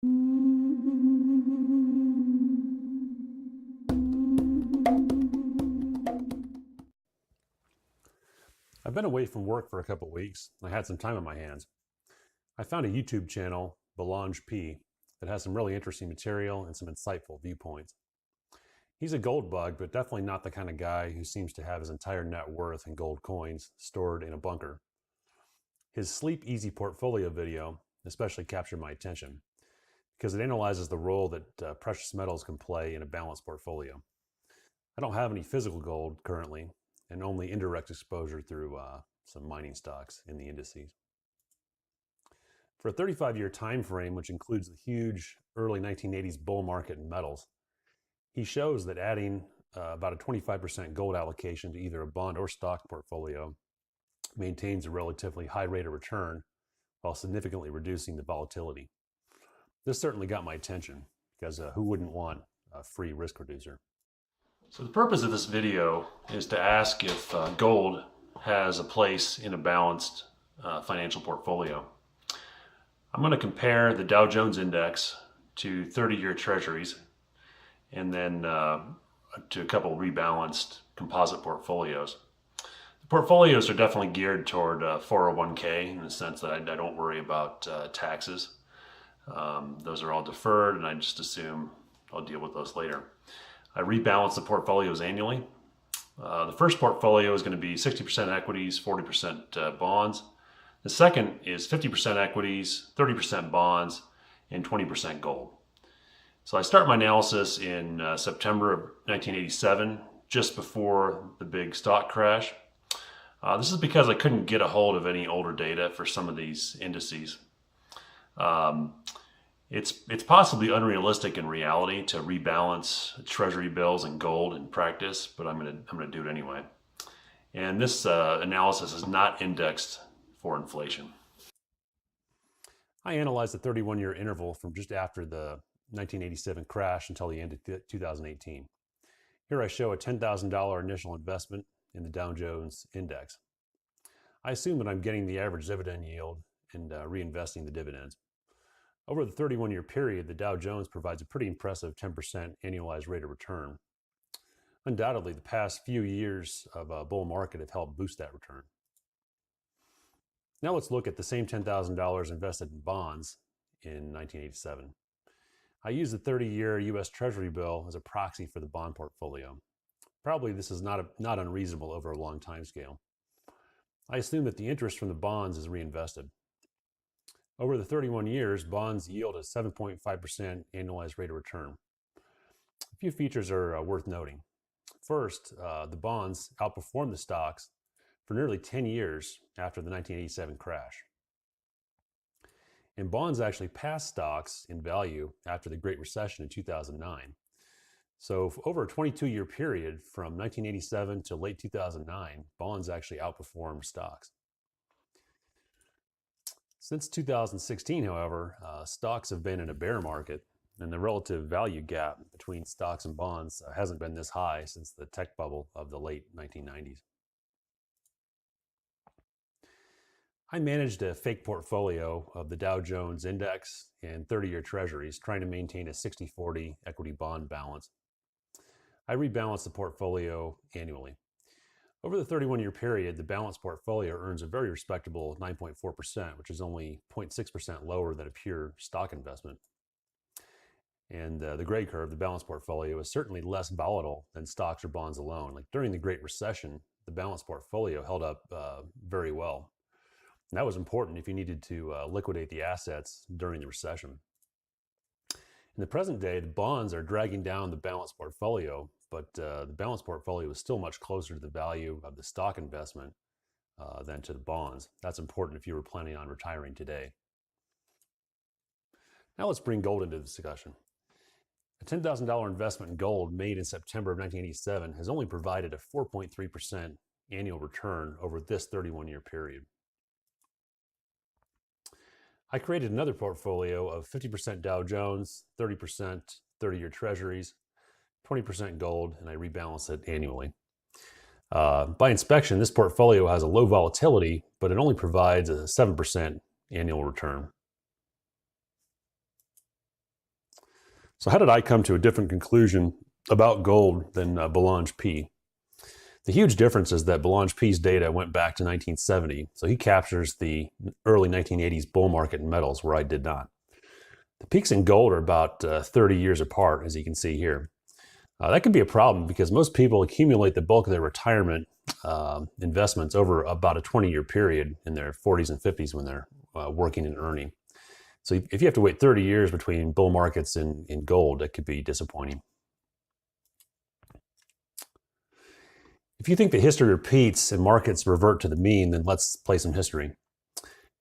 I've been away from work for a couple weeks. I had some time on my hands. I found a YouTube channel, Belange P, that has some really interesting material and some insightful viewpoints. He's a gold bug, but definitely not the kind of guy who seems to have his entire net worth in gold coins stored in a bunker. His Sleep Easy portfolio video especially captured my attention because it analyzes the role that precious metals can play in a balanced portfolio. I don't have any physical gold currently, and only indirect exposure through some mining stocks in the indices. For a 35-year time frame, which includes the huge early 1980s bull market in metals, he shows that adding about a 25% gold allocation to either a bond or stock portfolio maintains a relatively high rate of return while significantly reducing the volatility. This certainly got my attention because who wouldn't want a free risk reducer? So the purpose of this video is to ask if gold has a place in a balanced financial portfolio. I'm going to compare the Dow Jones Index to 30-year treasuries and then to a couple rebalanced composite portfolios. The portfolios are definitely geared toward 401k in the sense that I don't worry about taxes. Those are all deferred, and I just assume I'll deal with those later. I rebalance the portfolios annually. The first portfolio is going to be 60% equities, 40% bonds. The second is 50% equities, 30% bonds, and 20% gold. So I start my analysis in September of 1987, just before the big stock crash. This is because I couldn't get a hold of any older data for some of these indices. It's possibly unrealistic in reality to rebalance treasury bills and gold in practice, but I'm gonna do it anyway. And this analysis is not indexed for inflation. I analyzed the 31-year interval from just after the 1987 crash until the end of 2018. Here I show a $10,000 initial investment in the Dow Jones Index. I assume that I'm getting the average dividend yield and reinvesting the dividends. Over the 31-year period, the Dow Jones provides a pretty impressive 10% annualized rate of return. Undoubtedly, the past few years of a bull market have helped boost that return. Now let's look at the same $10,000 invested in bonds in 1987. I use the 30-year U.S. Treasury bill as a proxy for the bond portfolio. Probably this is not unreasonable over a long time scale. I assume that the interest from the bonds is reinvested. Over the 31 years, bonds yield a 7.5% annualized rate of return. A few features are worth noting. First, the bonds outperformed the stocks for nearly 10 years after the 1987 crash. And bonds actually passed stocks in value after the Great Recession in 2009. So over a 22-year period from 1987 to late 2009, bonds actually outperformed stocks. Since 2016, however, stocks have been in a bear market, and the relative value gap between stocks and bonds hasn't been this high since the tech bubble of the late 1990s. I managed a fake portfolio of the Dow Jones Index and 30-year treasuries, trying to maintain a 60-40 equity bond balance. I rebalanced the portfolio annually. Over the 31-year period, the balanced portfolio earns a very respectable 9.4%, which is only 0.6% lower than a pure stock investment. And the gray curve, the balanced portfolio, is certainly less volatile than stocks or bonds alone. Like during the Great Recession, the balanced portfolio held up very well. And that was important if you needed to liquidate the assets during the recession. In the present day, the bonds are dragging down the balanced portfolio, but the balanced portfolio is still much closer to the value of the stock investment than to the bonds. That's important if you were planning on retiring today. Now let's bring gold into the discussion. A $10,000 investment in gold made in September of 1987 has only provided a 4.3% annual return over this 31-year period. I created another portfolio of 50% Dow Jones, 30% 30-year treasuries, 20% gold, and I rebalance it annually. By inspection, this portfolio has a low volatility, but it only provides a 7% annual return. So how did I come to a different conclusion about gold than Belange P? The huge difference is that Belange P's data went back to 1970, so he captures the early 1980s bull market in metals, where I did not. The peaks in gold are about 30 years apart, as you can see here. That can be a problem because most people accumulate the bulk of their retirement investments over about a 20-year period in their 40s and 50s when they're working and earning. So if you have to wait 30 years between bull markets in gold, that could be disappointing. If you think that history repeats and markets revert to the mean, then let's play some history.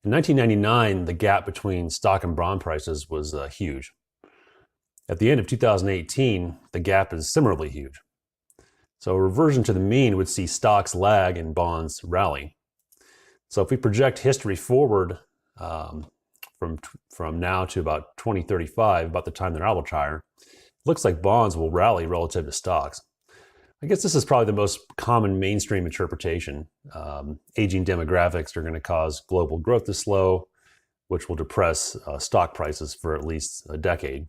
In 1999, the gap between stock and bond prices was huge. At the end of 2018, the gap is similarly huge. So a reversion to the mean would see stocks lag and bonds rally. So if we project history forward from now to about 2035, about the time that I will retire, it looks like bonds will rally relative to stocks. I guess this is probably the most common mainstream interpretation. Aging demographics are going to cause global growth to slow, which will depress stock prices for at least a decade.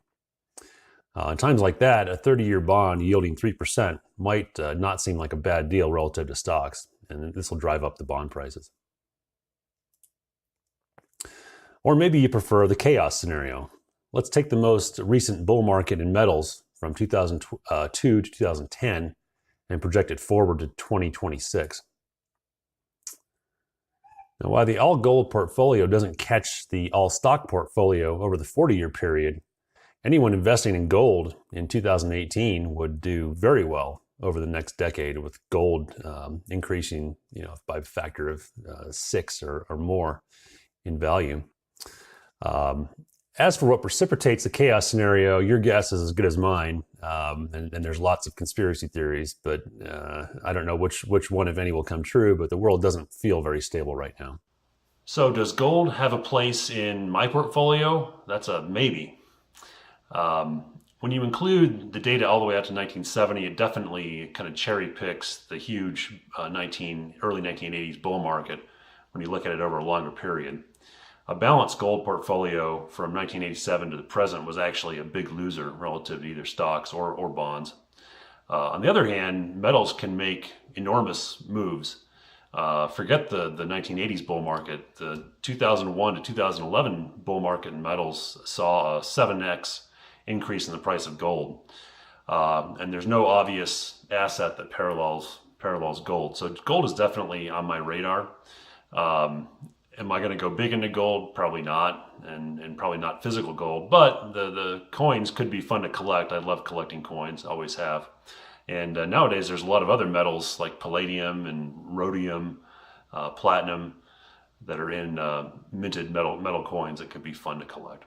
In times like that, a 30-year bond yielding 3% might not seem like a bad deal relative to stocks, and this will drive up the bond prices. Or maybe you prefer the chaos scenario. Let's take the most recent bull market in metals from 2002 to 2010 and project it forward to 2026. Now, while the all-gold portfolio doesn't catch the all-stock portfolio over the 40-year period, anyone investing in gold in 2018 would do very well over the next decade, with gold increasing, by a factor of 6 or more in value. As for what precipitates the chaos scenario, your guess is as good as mine. And there's lots of conspiracy theories, but I don't know which one, if any, will come true, but the world doesn't feel very stable right now. So does gold have a place in my portfolio? That's a maybe. When you include the data all the way out to 1970, it definitely kind of cherry picks the huge early 1980s bull market when you look at it over a longer period. A balanced gold portfolio from 1987 to the present was actually a big loser relative to either stocks or bonds. On the other hand, metals can make enormous moves. Forget the 1980s bull market. The 2001 to 2011 bull market in metals saw a 7x increase in the price of gold. And there's no obvious asset that parallels gold. So gold is definitely on my radar. Am I going to go big into gold? Probably not, and probably not physical gold, but the coins could be fun to collect. I love collecting coins, always have. And nowadays there's a lot of other metals like palladium and rhodium, platinum, that are in minted metal coins that could be fun to collect.